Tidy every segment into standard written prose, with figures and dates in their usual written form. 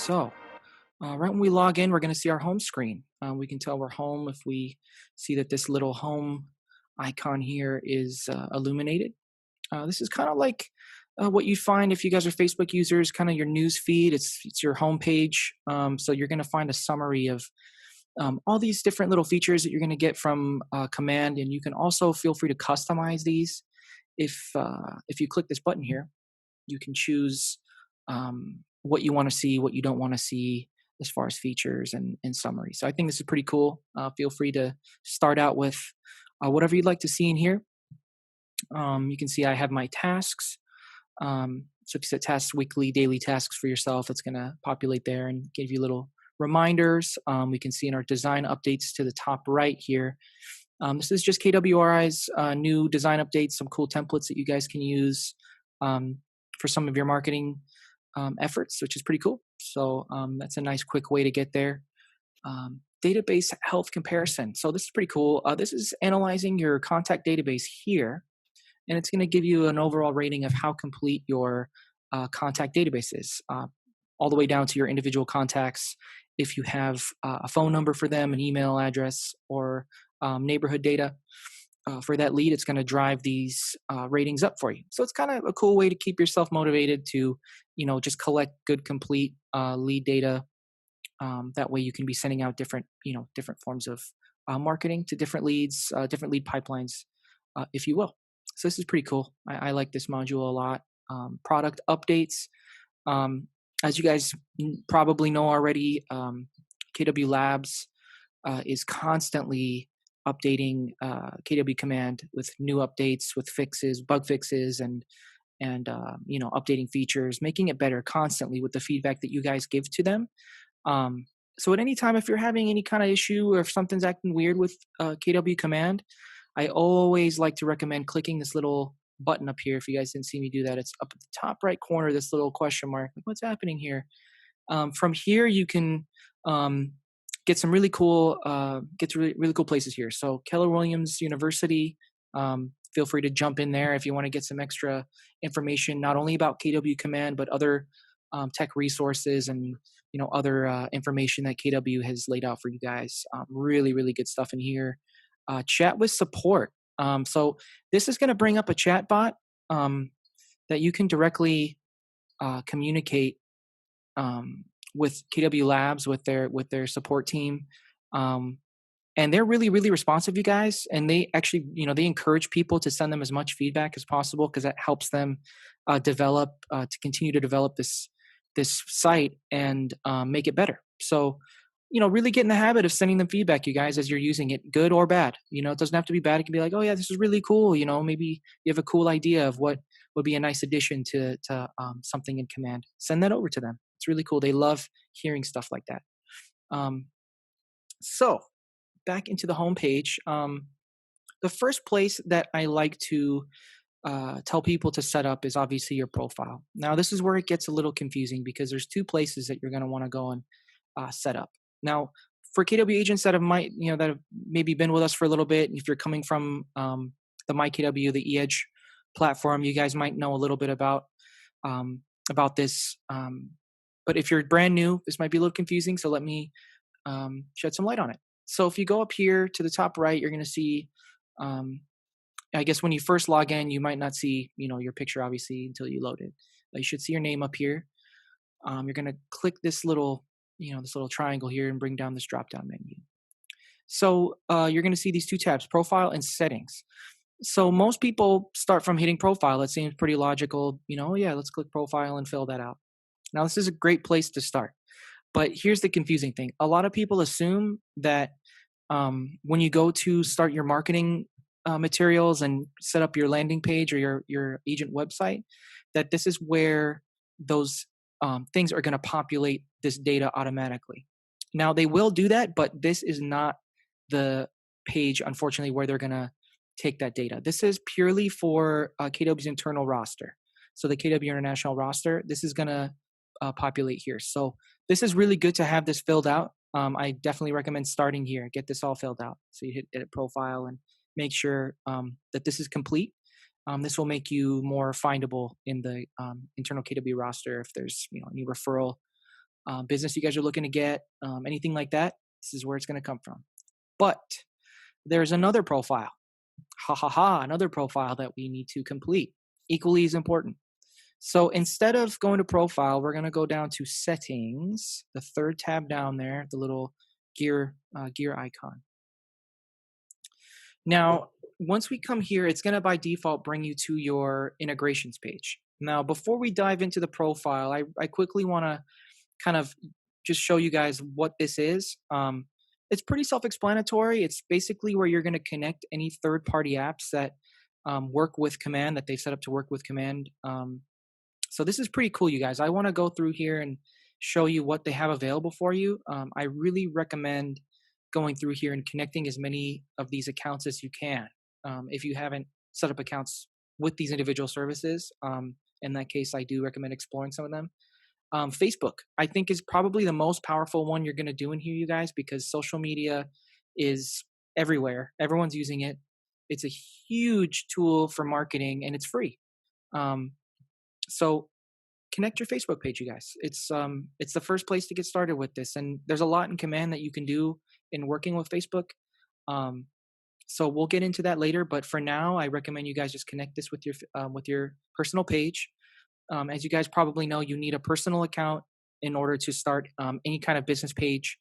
So, right when we log in, we're going to see our home screen. We can tell we're home if we see that this little home icon here is illuminated. This is kind of like what you find if you guys are Facebook users, kind of your news feed. It's your home page. So you're going to find a summary of all these different little features that you're going to get from Command, and you can also feel free to customize these. If you click this button here, you can choose what you want to see, what you don't want to see as far as features and summary. So I think this is pretty cool. Feel free to start out with whatever you'd like to see in here. You can see I have my tasks. So if you set tasks, weekly, daily tasks for yourself, it's going to populate there and give you little reminders. We can see in our design updates to the top right here. This is just KWRI's new design updates, some cool templates that you guys can use for some of your marketing efforts, which is pretty cool. So that's a nice, quick way to get there. Database health comparison. So this is pretty cool. This is analyzing your contact database here, and it's going to give you an overall rating of how complete your contact database is, all the way down to your individual contacts. If you have a phone number for them, an email address, or neighborhood data for that lead, it's going to drive these ratings up for you. So it's kind of a cool way to keep yourself motivated to, just collect good, complete lead data. That way you can be sending out different forms of marketing to different leads, different lead pipelines, if you will. So this is pretty cool. I like this module a lot. Product updates. As you guys probably know already, KW Labs is constantly updating KW Command with new updates, with fixes, bug fixes, and updating features, making it better constantly with the feedback that you guys give to them. So at any time, if you're having any kind of issue or if something's acting weird with KW Command, I always like to recommend clicking this little button up here. If you guys didn't see me do that, it's up at the top right corner, this little question mark. Like, what's happening here? From here, you can get some really cool, really cool places here. So Keller Williams University, feel free to jump in there if you want to get some extra information, not only about KW Command, but other tech resources and other information that KW has laid out for you guys. Really, really good stuff in here. Chat with support. So this is going to bring up a chat bot that you can directly communicate with KW Labs, with their support team. And they're really, really responsive, you guys. And they actually, they encourage people to send them as much feedback as possible because that helps them develop, to continue to develop this site and make it better. So, really get in the habit of sending them feedback, you guys, as you're using it, good or bad. It doesn't have to be bad. It can be like, oh yeah, this is really cool. Maybe you have a cool idea of what would be a nice addition to something in Command. Send that over to them. It's really cool. They love hearing stuff like that. So back into the homepage. The first place that I like to tell people to set up is obviously your profile. Now, this is where it gets a little confusing because there's two places that you're going to want to go and set up. Now, for KW agents that have maybe been with us for a little bit, if you're coming from the MyKW, the eEdge platform, you guys might know a little bit about this. But if you're brand new, this might be a little confusing. So let me shed some light on it. So if you go up here to the top right, you're going to see, I guess when you first log in, you might not see, your picture obviously until you load it. You should see your name up here. You're going to click this little triangle here and bring down this drop-down menu. So you're going to see these two tabs, profile and settings. So most people start from hitting profile. That seems pretty logical. Yeah, let's click profile and fill that out. Now, this is a great place to start. But here's the confusing thing. A lot of people assume that when you go to start your marketing materials and set up your landing page or your agent website, that this is where those things are going to populate this data automatically. Now, they will do that, but this is not the page, unfortunately, where they're going to take that data. This is purely for KW's internal roster. So the KW International roster, this is going to populate here. So this is really good to have this filled out. I definitely recommend starting here, get this all filled out. So you hit edit profile and make sure that this is complete. This will make you more findable in the internal KW roster if there's any referral business you guys are looking to get, anything like that. This is where it's going to come from. But there's another profile. Ha ha ha, another profile that we need to complete. Equally as important. So instead of going to profile, we're going to go down to settings, the third tab down there, the little gear icon. Now, once we come here, it's going to by default bring you to your integrations page. Now, before we dive into the profile, I quickly want to kind of just show you guys what this is. It's pretty self-explanatory. It's basically where you're going to connect any third-party apps that work with Command, that they've set up to work with Command. So this is pretty cool, you guys. I want to go through here and show you what they have available for you. I really recommend going through here and connecting as many of these accounts as you can. If you haven't set up accounts with these individual services, in that case, I do recommend exploring some of them. Facebook, I think, is probably the most powerful one you're going to do in here, you guys, because social media is everywhere. Everyone's using it. It's a huge tool for marketing, and it's free. So connect your Facebook page, you guys. It's the first place to get started with this, and there's a lot in Command that you can do in working with Facebook. So we'll get into that later, but for now, I recommend you guys just connect this with your personal page. As you guys probably know, you need a personal account in order to start any kind of business page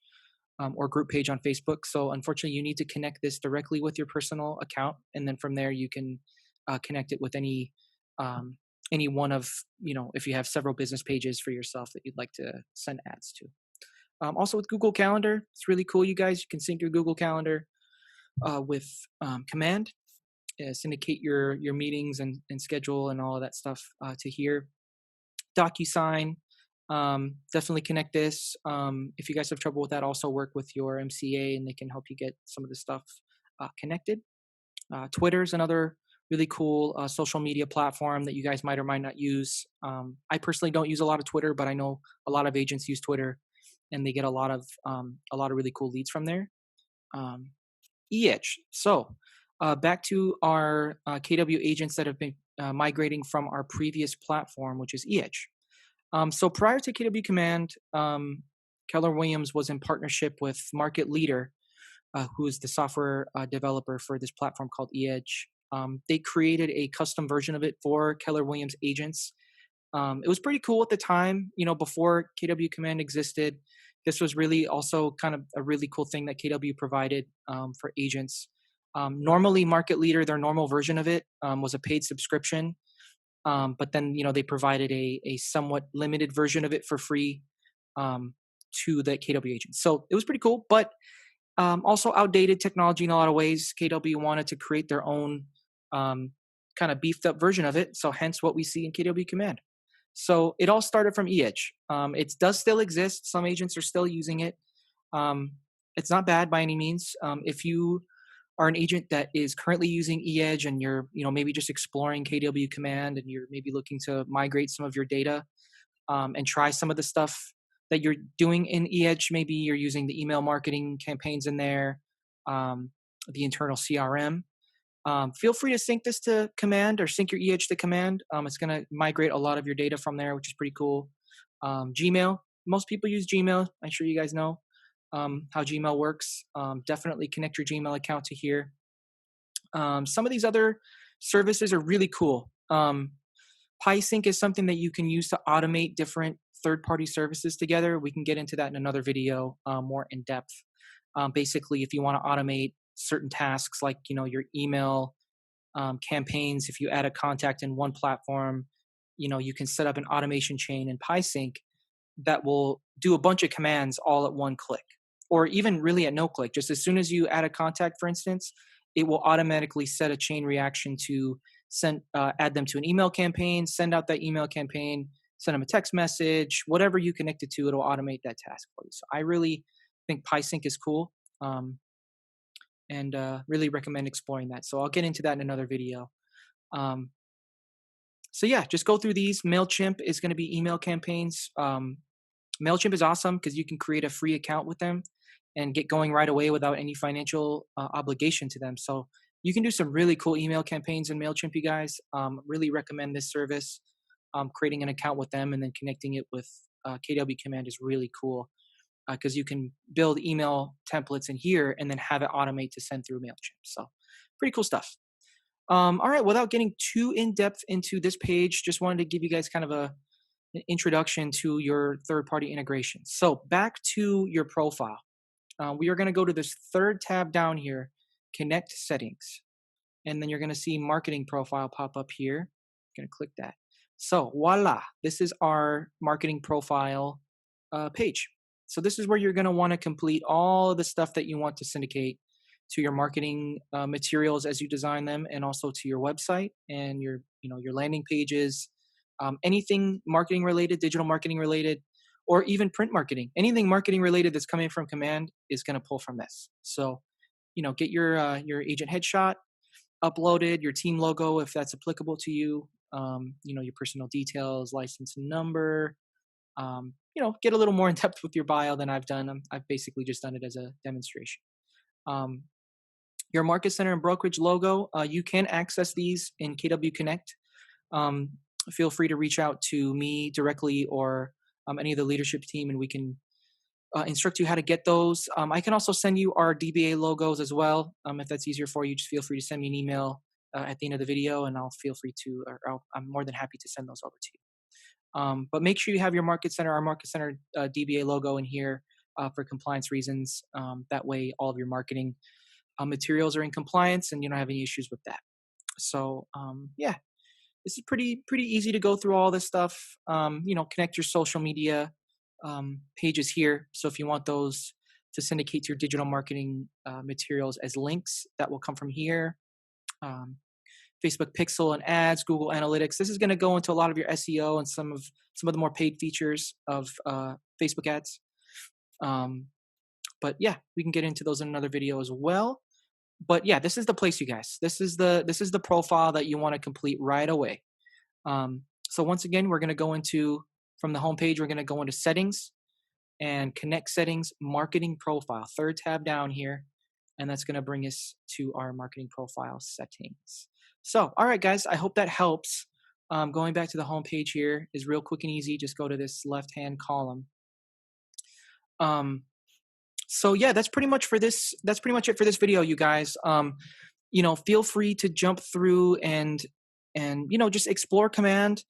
or group page on Facebook. So unfortunately, you need to connect this directly with your personal account, and then from there you can connect it with any one of, if you have several business pages for yourself that you'd like to send ads to. Also with Google Calendar, it's really cool, you guys. You can sync your Google Calendar with Command, syndicate your meetings and schedule and all of that stuff to here. DocuSign, definitely connect this. If you guys have trouble with that, also work with your MCA and they can help you get some of this stuff connected. Twitter is another really cool social media platform that you guys might or might not use. I personally don't use a lot of Twitter, but I know a lot of agents use Twitter, and they get a lot of really cool leads from there. EH. So back to our KW agents that have been migrating from our previous platform, which is EH. So prior to KW Command, Keller Williams was in partnership with Market Leader, who is the software developer for this platform called EH. They created a custom version of it for Keller Williams agents. It was pretty cool at the time, before KW Command existed. This was really also kind of a really cool thing that KW provided for agents. Normally, Market Leader, their normal version of it was a paid subscription. But then, they provided a somewhat limited version of it for free to the KW agents. So it was pretty cool, but also outdated technology in a lot of ways. KW wanted to create their own kind of beefed up version of it. So hence what we see in KW Command. So it all started from EH. It does still exist. Some agents are still using it. It's not bad by any means. If you are an agent that is currently using EH and you're, maybe just exploring KW Command and you're maybe looking to migrate some of your data and try some of the stuff that you're doing in EH, maybe you're using the email marketing campaigns in there, the internal CRM. Feel free to sync this to Command or sync your EH to Command. It's going to migrate a lot of your data from there, which is pretty cool. Gmail, most people use Gmail. I'm sure you guys know how Gmail works. Definitely connect your Gmail account to here. Some of these other services are really cool. PieSync is something that you can use to automate different third-party services together. We can get into that in another video more in depth. Basically, if you want to automate certain tasks like your email campaigns, if you add a contact in one platform, you can set up an automation chain in PieSync that will do a bunch of commands all at one click, or even really at no click. Just as soon as you add a contact, for instance, it will automatically set a chain reaction to add them to an email campaign, send out that email campaign, send them a text message, whatever you connect it to, it'll automate that task for you. So I really think PieSync is cool. And really recommend exploring that. So I'll get into that in another video. So yeah, just go through these. MailChimp is going to be email campaigns. MailChimp is awesome because you can create a free account with them and get going right away without any financial obligation to them. So you can do some really cool email campaigns in MailChimp, you guys. Really recommend this service, creating an account with them and then connecting it with KW Command is really cool because you can build email templates in here and then have it automate to send through MailChimp. So pretty cool stuff. All right, without getting too in depth into this page, just wanted to give you guys kind of an introduction to your third-party integration. So back to your profile. We are going to go to this third tab down here, Connect Settings. And then you're going to see Marketing Profile pop up here. You're going to click that. So voila, this is our Marketing Profile page. So this is where you're going to want to complete all of the stuff that you want to syndicate to your marketing materials as you design them, and also to your website and your landing pages, anything marketing related, digital marketing related, or even print marketing. Anything marketing related that's coming from Command is going to pull from this. So, get your agent headshot uploaded, your team logo if that's applicable to you. Your personal details, license number. Get a little more in depth with your bio than I've done. I've basically just done it as a demonstration. Your market center and brokerage logo, you can access these in KW Connect. Feel free to reach out to me directly or any of the leadership team, and we can instruct you how to get those. I can also send you our DBA logos as well. If that's easier for you, just feel free to send me an email at the end of the video, and I'm more than happy to send those over to you. But make sure you have your our market center DBA logo in here for compliance reasons. That way, all of your marketing materials are in compliance, and you don't have any issues with that. So this is pretty easy to go through all this stuff. Connect your social media pages here. So if you want those to syndicate to your digital marketing materials as links, that will come from here. Facebook Pixel and ads, Google Analytics. This is going to go into a lot of your SEO and some of the more paid features of Facebook ads. But yeah, we can get into those in another video as well. But yeah, this is the place, you guys. This is the profile that you want to complete right away. So once again, we're going to go from the home page, we're going to go into settings and connect settings, marketing profile, third tab down here. And that's going to bring us to our marketing profile settings. So, all right, guys, I hope that helps. Going back to the home page here is real quick and easy. Just go to this left-hand column. So yeah, that's pretty much it for this video, you guys. Feel free to jump through and just explore Command.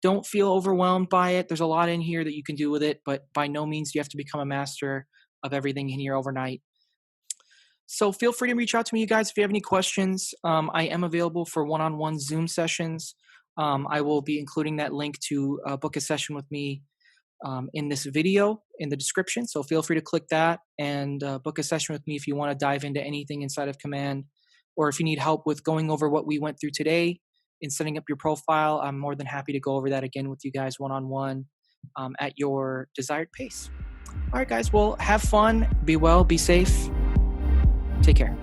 Don't feel overwhelmed by it. There's a lot in here that you can do with it, but by no means do you have to become a master of everything in here overnight. So feel free to reach out to me, you guys, if you have any questions. I am available for one-on-one Zoom sessions. I will be including that link to book a session with me in this video in the description. So feel free to click that and book a session with me if you want to dive into anything inside of Command, or if you need help with going over what we went through today in setting up your profile. I'm more than happy to go over that again with you guys one-on-one at your desired pace. All right, guys. Well, have fun. Be well. Be safe. Take care.